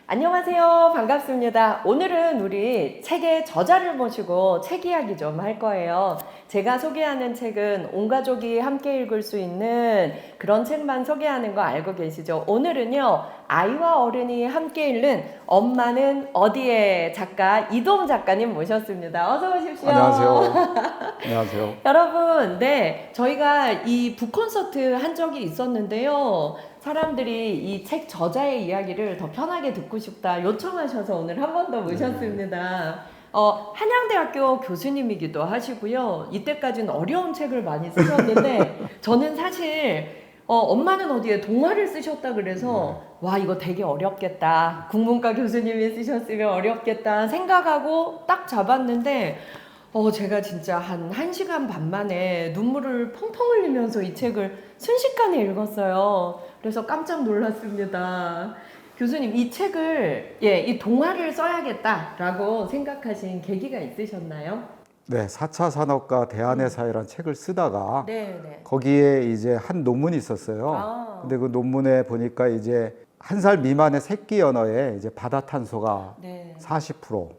안녕하세요. 반갑습니다. 오늘은 우리 책의 저자를 모시고 책 이야기 좀 할 거예요. 제가 소개하는 책은 온 가족이 함께 읽을 수 있는 그런 책만 소개하는 거 알고 계시죠? 오늘은요, 아이와 어른이 함께 읽는 엄마는 어디에 작가 이도움 작가님 모셨습니다. 어서 오십시오. 안녕하세요. 안녕하세요. 여러분, 네, 저희가 이 북콘서트 한 적이 있었는데요. 사람들이 이 책 저자의 이야기를 더 편하게 듣고 싶다 요청하셔서 오늘 한 번 더 모셨습니다. 한양대학교 교수님이기도 하시고요. 이때까지는 어려운 책을 많이 쓰셨는데 저는 사실 엄마는 어디에 동화를 쓰셨다 그래서 와, 이거 되게 어렵겠다. 국문과 교수님이 쓰셨으면 어렵겠다 생각하고 딱 잡았는데 제가 진짜 한 1시간 반 만에 눈물을 펑펑 흘리면서 이 책을 순식간에 읽었어요. 그래서 깜짝 놀랐습니다. 교수님, 이 책을, 이 동화를 써야겠다라고 생각하신 계기가 있으셨나요? 네, 4차 산업과 대안의 사회라는 책을 쓰다가 네. 거기에 이제 한 논문이 있었어요. 근데 그 논문에 보니까 이제 1살 미만의 새끼 연어에 이제 바다 탄소가 40%,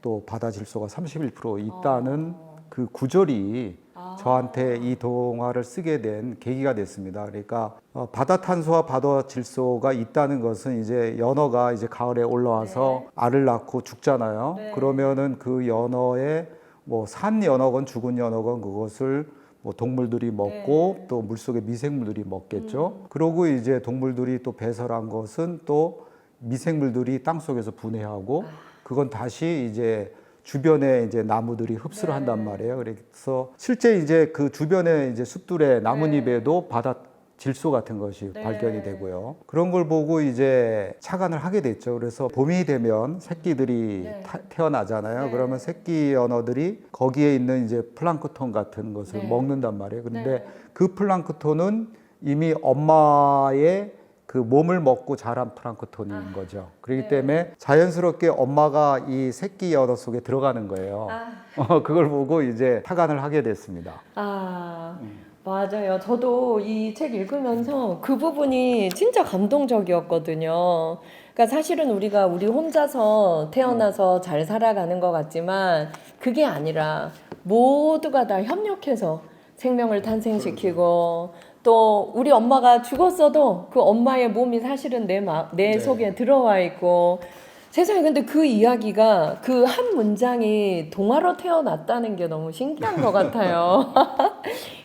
또 바다 질소가 31% 있다는 그 구절이 저한테 이 동화를 쓰게 된 계기가 됐습니다. 그러니까 바다 탄소와 바다 질소가 있다는 것은 이제 연어가 이제 가을에 올라와서 알을 낳고 죽잖아요. 그러면은 그 연어의 뭐 산 연어건 죽은 연어건 그것을 뭐 동물들이 먹고 또 물속의 미생물들이 먹겠죠. 그러고 이제 동물들이 또 배설한 것은 또 미생물들이 땅속에서 분해하고 그건 다시 이제 주변에 이제 나무들이 흡수를 한단 말이에요. 그래서 실제 이제 그 주변에 이제 숲들의 나뭇잎에도 바다 질소 같은 것이 발견이 되고요. 그런 걸 보고 이제 착안을 하게 됐죠. 그래서 봄이 되면 새끼들이 태어나잖아요. 그러면 새끼 연어들이 거기에 있는 이제 플랑크톤 같은 것을 먹는단 말이에요. 그런데 그 플랑크톤은 이미 엄마의 그 몸을 먹고 자란 플랑크톤인 거죠. 그렇기 때문에 자연스럽게 엄마가 이 새끼 연어 속에 들어가는 거예요. 그걸 보고 이제 착안을 하게 됐습니다. 맞아요. 저도 이 책 읽으면서 그 부분이 진짜 감동적이었거든요. 그러니까 사실은 우리 혼자서 태어나서 잘 살아가는 것 같지만 그게 아니라 모두가 다 협력해서 생명을 탄생시키고 또 우리 엄마가 죽었어도 그 엄마의 몸이 사실은 내 속에 들어와 있고 세상에, 근데 그 이야기가 그 한 문장이 동화로 태어났다는 게 너무 신기한 것 같아요.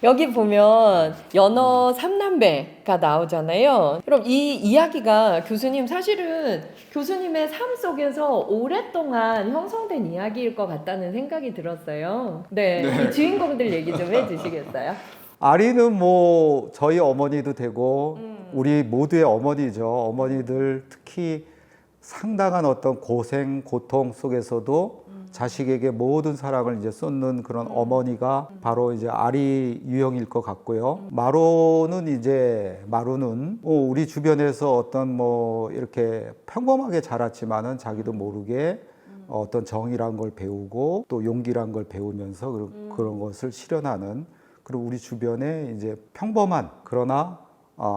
여기 보면 연어 삼남매가 나오잖아요. 그럼 이 이야기가 교수님 사실은 교수님의 삶 속에서 오랫동안 형성된 이야기일 것 같다는 생각이 들었어요. 이 주인공들 얘기 좀 해주시겠어요? 아리는 뭐 저희 어머니도 되고 우리 모두의 어머니죠. 어머니들 특히 상당한 어떤 고생, 고통 속에서도 자식에게 모든 사랑을 이제 쏟는 그런 어머니가 바로 이제 아리 유형일 것 같고요. 마루는 우리 주변에서 어떤 뭐 이렇게 평범하게 자랐지만은 자기도 모르게 어떤 정의란 걸 배우고 또 용기란 걸 배우면서 그런 것을 실현하는, 그리고 우리 주변에 이제 평범한 그러나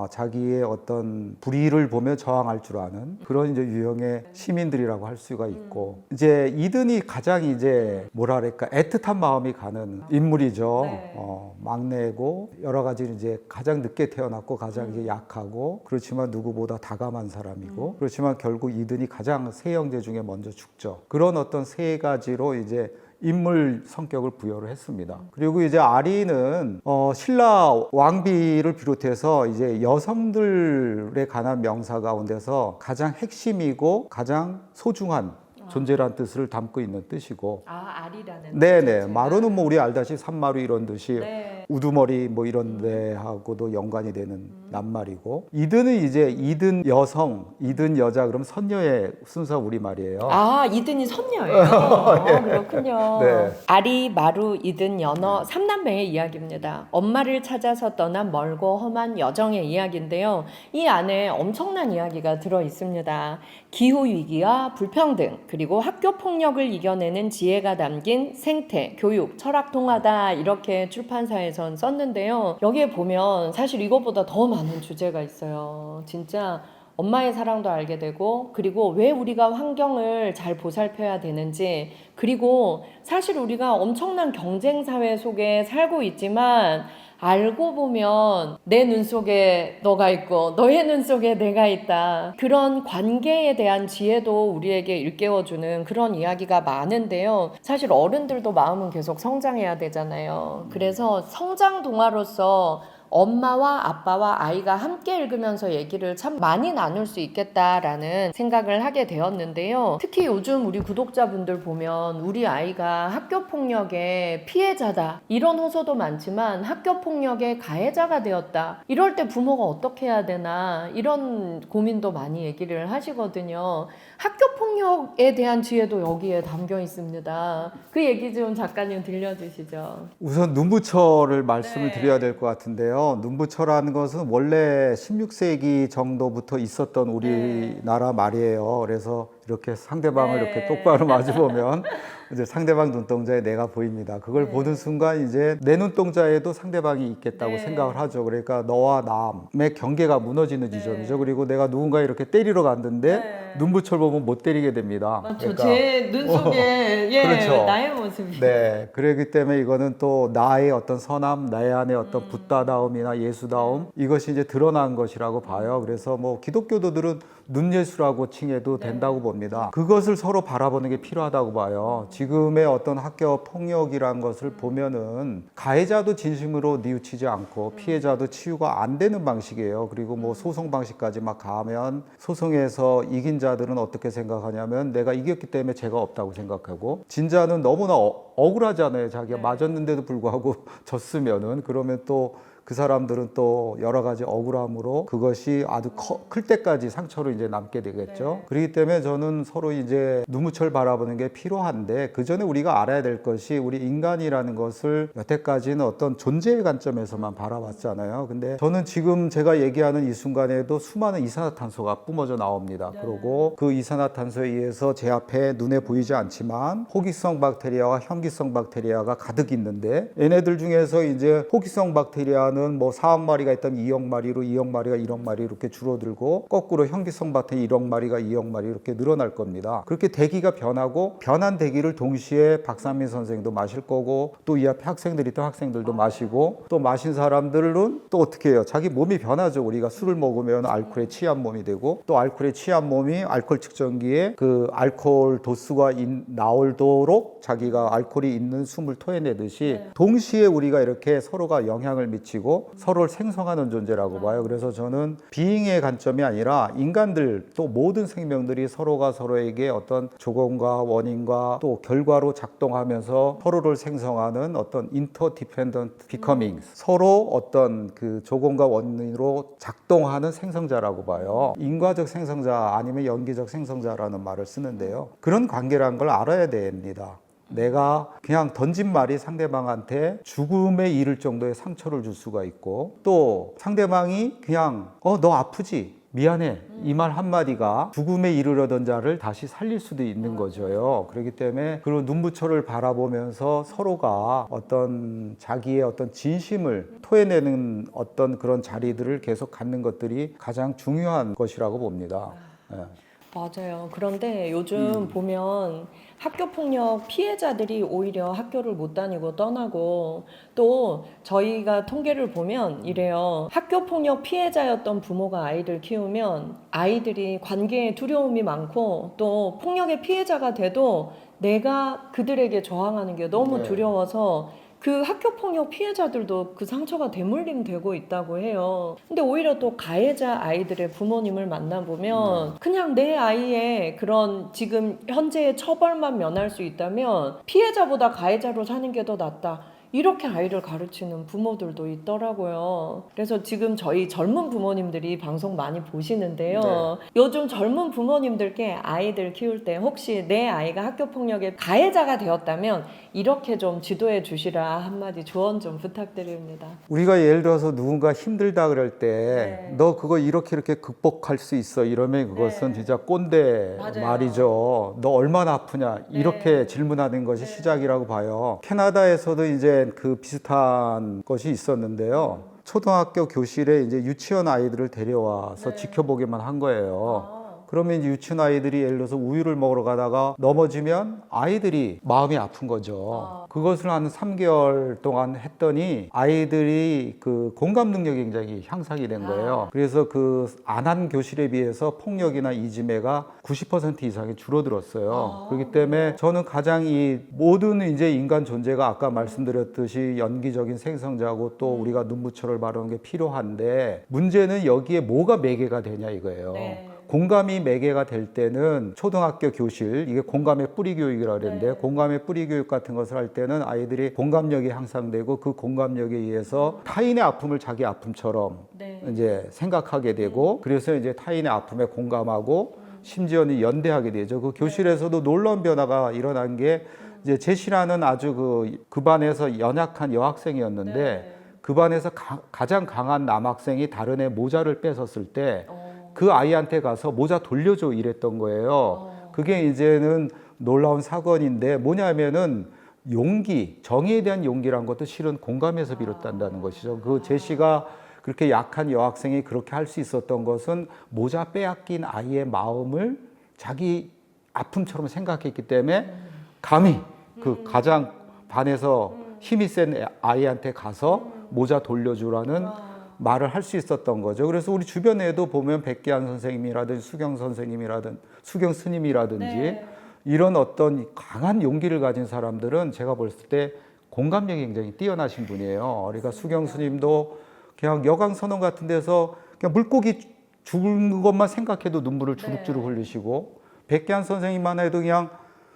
자기의 어떤 불의를 보며 저항할 줄 아는 그런 이제 유형의 시민들이라고 할 수가 있고, 이제 이든이 가장 이제 뭐랄까 애틋한 마음이 가는 인물이죠. 막내고 여러 가지 이제 가장 늦게 태어났고 가장 이제 약하고 그렇지만 누구보다 다감한 사람이고 그렇지만 결국 이든이 가장 세 형제 중에 먼저 죽죠. 그런 어떤 세 가지로 이제 인물 성격을 부여를 했습니다. 그리고 이제 아리는 신라 왕비를 비롯해서 이제 여성들에 관한 명사 가운데서 가장 핵심이고 가장 소중한 존재란 뜻을 담고 있는 뜻이고. 아리라는. 네네. 마루는 뭐 우리 알다시피 산마루 이런 뜻이 우두머리 뭐 이런 데하고도 연관이 되는 낱말이고, 이든은 이제 이든 여성, 이든 여자, 그럼 선녀의 순서 우리말이에요. 이든이 선녀예요. 그렇군요. 아리, 마루, 이든, 연어 삼남매의 이야기입니다. 엄마를 찾아서 떠난 멀고 험한 여정의 이야기인데요. 이 안에 엄청난 이야기가 들어 있습니다. 기후위기와 불평등, 그리고 학교폭력을 이겨내는 지혜가 담긴 생태, 교육, 철학 동화다, 이렇게 출판사에서 대해서 썼는데요. 여기에 보면 사실 이것보다 더 많은 주제가 있어요. 진짜 엄마의 사랑도 알게 되고, 그리고 왜 우리가 환경을 잘 보살펴야 되는지, 그리고 사실 우리가 엄청난 경쟁 사회 속에 살고 있지만 알고 보면 내 눈 속에 너가 있고 너의 눈 속에 내가 있다. 그런 관계에 대한 지혜도 우리에게 일깨워주는 그런 이야기가 많은데요. 사실 어른들도 마음은 계속 성장해야 되잖아요. 그래서 성장 동화로서 엄마와 아빠와 아이가 함께 읽으면서 얘기를 참 많이 나눌 수 있겠다라는 생각을 하게 되었는데요. 특히 요즘 우리 구독자분들 보면 우리 아이가 학교폭력의 피해자다, 이런 호소도 많지만 학교폭력의 가해자가 되었다, 이럴 때 부모가 어떻게 해야 되나, 이런 고민도 많이 얘기를 하시거든요. 학교폭력에 대한 지혜도 여기에 담겨 있습니다. 그 얘기 좀 작가님 들려주시죠. 우선 눈부처를 말씀을 드려야 될 것 같은데요. 눈부처라는 것은 원래 16세기 정도부터 있었던 우리나라 말이에요. 그래서 이렇게 상대방을 이렇게 똑바로 마주보면 이제 상대방 눈동자에 내가 보입니다. 그걸 보는 순간 이제 내 눈동자에도 상대방이 있겠다고 생각을 하죠. 그러니까 너와 남의 경계가 무너지는 지점이죠. 그리고 내가 누군가 이렇게 때리러 갔는데 눈부처를 보면 못 때리게 됩니다. 맞죠. 그러니까, 제 눈 속에 그렇죠. 나의 모습이. 네, 그렇기 때문에 이거는 또 나의 어떤 선함, 나의 안에 어떤 붓다다움이나 예수다움, 이것이 이제 드러난 것이라고 봐요. 그래서 뭐 기독교도들은 눈예수라고 칭해도 된다고 봅니다. 그것을 서로 바라보는 게 필요하다고 봐요. 지금의 어떤 학교 폭력이란 것을 보면은 가해자도 진심으로 뉘우치지 않고 피해자도 치유가 안 되는 방식이에요. 그리고 뭐 소송 방식까지 막 가면 소송에서 이긴 자들은 어떻게 생각하냐면 내가 이겼기 때문에 죄가 없다고 생각하고, 진자는 너무나 억울하잖아요. 자기가 맞았는데도 불구하고 졌으면은. 그러면 또 그 사람들은 또 여러 가지 억울함으로 그것이 아주 클 때까지 상처로 이제 남게 되겠죠. 그렇기 때문에 저는 서로 이제 눈무철 바라보는 게 필요한데, 그 전에 우리가 알아야 될 것이, 우리 인간이라는 것을 여태까지는 어떤 존재의 관점에서만 바라봤잖아요. 근데 저는 지금 제가 얘기하는 이 순간에도 수많은 이산화탄소가 뿜어져 나옵니다. 그리고 그 이산화탄소에 의해서 제 앞에 눈에 보이지 않지만 호기성 박테리아와 현기성 박테리아가 가득 있는데, 얘네들 중에서 이제 호기성 박테리아는 뭐 4억 마리가 있다면 2억 마리로, 2억 마리가 1억 마리 이렇게 줄어들고, 거꾸로 현기성 박테리아 1억 마리가 2억 마리 이렇게 늘어날 겁니다. 그렇게 대기가 변하고, 변한 대기를 동시에 박상민 선생도 마실 거고, 또 이 앞에 학생들이 또 학생들도 마시고, 또 마신 사람들은 또 어떻게 해요? 자기 몸이 변하죠. 우리가 술을 먹으면 알코올에 취한 몸이 되고, 또 알코올에 취한 몸이 알코올 측정기에 그 알코올 도수가 나오도록 자기가 알코올이 있는 숨을 토해내듯이 동시에 우리가 이렇게 서로가 영향을 미치고 서로를 생성하는 존재라고 봐요. 그래서 저는 비잉의 관점이 아니라 인간들, 또 모든 생명들이 서로가 서로에게 어떤 조건과 원인과 또 결과로 작동하면서 서로를 생성하는 어떤 interdependent becoming, 서로 어떤 그 조건과 원인으로 작동하는 생성자라고 봐요. 인과적 생성자 아니면 연기적 생성자라는 말을 쓰는데요. 그런 관계라는 걸 알아야 됩니다. 내가 그냥 던진 말이 상대방한테 죽음에 이를 정도의 상처를 줄 수가 있고, 또 상대방이 그냥 너 아프지? 미안해. 이 말 한마디가 죽음에 이르려던 자를 다시 살릴 수도 있는 거죠. 그렇기 때문에 그런 눈부처를 바라보면서 서로가 어떤 자기의 어떤 진심을 토해내는 어떤 그런 자리들을 계속 갖는 것들이 가장 중요한 것이라고 봅니다. 네. 맞아요. 그런데 요즘 보면 학교폭력 피해자들이 오히려 학교를 못 다니고 떠나고, 또 저희가 통계를 보면 이래요. 학교폭력 피해자였던 부모가 아이를 키우면 아이들이 관계에 두려움이 많고, 또 폭력의 피해자가 돼도 내가 그들에게 저항하는 게 너무 두려워서 그 학교폭력 피해자들도 그 상처가 되물림되고 있다고 해요. 근데 오히려 또 가해자 아이들의 부모님을 만나보면 그냥 내 아이의 그런 지금 현재의 처벌만 면할 수 있다면 피해자보다 가해자로 사는 게 더 낫다, 이렇게 아이를 가르치는 부모들도 있더라고요. 그래서 지금 저희 젊은 부모님들이 방송 많이 보시는데요. 요즘 젊은 부모님들께 아이들 키울 때 혹시 내 아이가 학교폭력의 가해자가 되었다면 이렇게 좀 지도해 주시라 한마디 조언 좀 부탁드립니다. 우리가 예를 들어서 누군가 힘들다 그럴 때 너 그거 이렇게 극복할 수 있어 이러면 그것은 진짜 꼰대 말이죠. 너 얼마나 아프냐 이렇게 질문하는 것이 시작이라고 봐요. 캐나다에서도 이제 된 그 비슷한 것이 있었는데요. 초등학교 교실에 이제 유치원 아이들을 데려와서 지켜보기만 한 거예요. 그러면 이제 유치원 아이들이 예를 들어서 우유를 먹으러 가다가 넘어지면 아이들이 마음이 아픈 거죠. 그것을 한 3개월 동안 했더니 아이들이 그 공감 능력이 굉장히 향상이 된 거예요. 그래서 그 안 한 교실에 비해서 폭력이나 이지매가 90% 이상이 줄어들었어요. 그렇기 때문에 저는 가장 이 모든 이제 인간 존재가 아까 말씀드렸듯이 연기적인 생성자고 또 우리가 눈부처를 바르는 게 필요한데 문제는 여기에 뭐가 매개가 되냐 이거예요. 공감이 매개가 될 때는 초등학교 교실, 이게 공감의 뿌리 교육이라고 그러는데 공감의 뿌리 교육 같은 것을 할 때는 아이들이 공감력이 향상되고 그 공감력에 의해서 타인의 아픔을 자기 아픔처럼 이제 생각하게 되고 그래서 이제 타인의 아픔에 공감하고 심지어는 연대하게 되죠. 그 교실에서도 놀라운 변화가 일어난 게 이제 제시라는 아주 그 반에서 연약한 여학생이었는데 그 반에서 가장 강한 남학생이 다른 애 모자를 뺏었을 때 그 아이한테 가서 모자 돌려줘 이랬던 거예요. 그게 이제는 놀라운 사건인데 뭐냐면은 용기, 정의에 대한 용기란 것도 실은 공감에서 비롯된다는 것이죠. 그 제시가 그렇게 약한 여학생이 그렇게 할 수 있었던 것은 모자 빼앗긴 아이의 마음을 자기 아픔처럼 생각했기 때문에 감히 그 가장 반에서 힘이 센 아이한테 가서 모자 돌려주라는 말을 할 수 있었던 거죠. 그래서 우리 주변에도 보면 백기환 선생님이라든지 수경 선생님이라든지 수경 스님이라든지 이런 어떤 강한 용기를 가진 사람들은 제가 봤을 때 공감력이 굉장히 뛰어나신 분이에요. 그러니까 수경 스님도 그냥 여강선원 같은 데서 그냥 물고기 죽은 것만 생각해도 눈물을 주룩주룩 흘리시고 백기환 선생님만 해도 그냥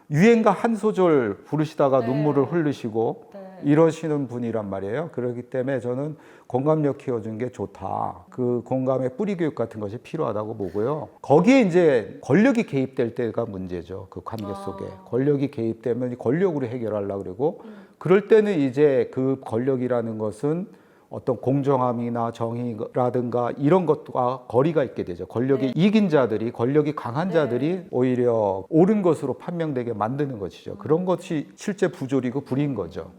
유행가 한 소절 부르시다가 눈물을 흘리시고 이러시는 분이란 말이에요. 그렇기 때문에 저는 공감력 키워준 게 좋다. 그 공감의 뿌리 교육 같은 것이 필요하다고 보고요. 거기에 이제 권력이 개입될 때가 문제죠. 그 관계 속에. 권력이 개입되면 권력으로 해결하려고 그러고 그럴 때는 이제 그 권력이라는 것은 어떤 공정함이나 정의라든가 이런 것과 거리가 있게 되죠. 권력이 이긴 자들이, 권력이 강한 자들이 오히려 옳은 것으로 판명되게 만드는 것이죠. 그런 것이 실제 부조리고 불인 거죠.